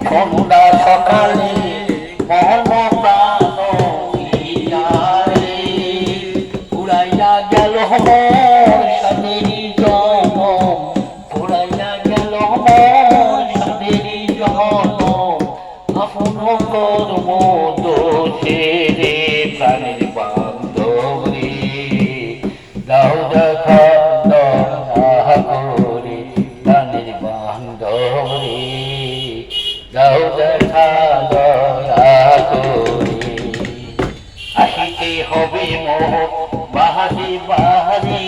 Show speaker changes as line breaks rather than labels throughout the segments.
সন্ধ্যা সকালে মন প্রাণ হিয়ারে উড়াইয়া গেল মোর সাদেরি জনম, উড়াইয়া গেল মোর সাদেরি জনম, আপন কর্ম দোষে রে প্রাণের বান্ধব রে, দাও দেখা দয়া করে প্রাণের বান্ধব রে, দাও দেখা দয়া করে। আসিতে হবে মোহ বাহারি বাহারি,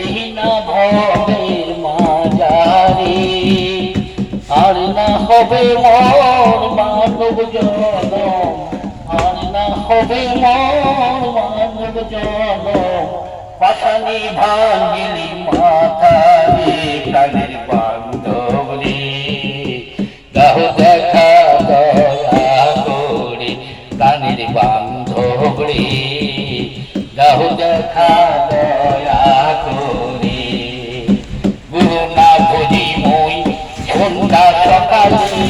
এই না ভবের মাঝারি, আর না হবে মোর মানব জনম, আর না হবে মোর মানব জনম, পাশানি ভাঙ্গিলি মাথা রে প্রাণের বান্ধব রে, দাও দেখা দয়া করে প্রাণের বান্ধব রে, দাও দেখা দয়া করে। গুরু না বুঝি মই সন্ধ্যা সকালে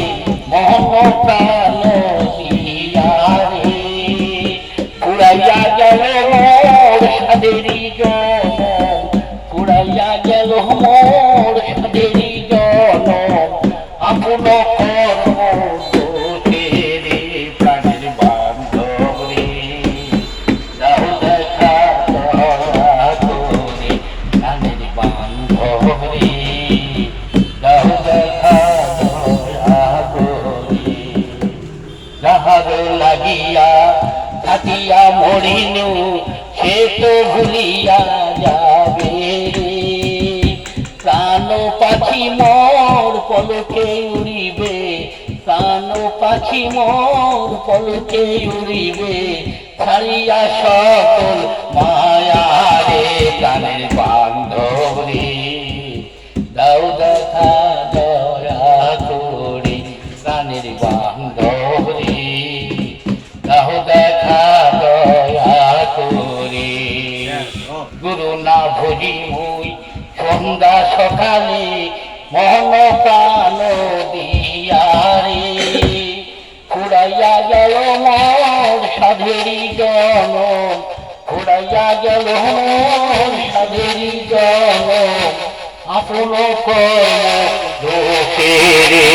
মন প্রাণ হিয়ারে উড়াইয়া গেল মোর সাদেরি জনম, উড়াইয়া গেল মোর সাদেরি জনম, আপন কর্ম দোষে রে প্রাণের বান্ধব রে, দাও দেখা দয়া করে প্রাণের বান্ধব রে, দাও দেখা দয়া করে। যাহার লাগিয়া থাকিয়া মরিনু সে তো ভুলিয়া যাবে রে, প্রাণ পাখি মোর পলকে উড়িবে, প্রাণ পাখি মোর পলকে উড়িবে, ছাড়িয়া সকল মায়া রে প্রাণের বান্ধব রে, দাও দেখা দয়া করে প্রাণের বান্ধব রে, দাও দেখা দয়া করে। গুরু না ভজি মই সন্ধ্যা সকালে মন প্রাণ দিয়ারে উড়াইয়া গেল মোর সাধেরি জনম, উড়াইয়া গেল মোর সাধেরি জনম, আপন কর্ম দোষে রে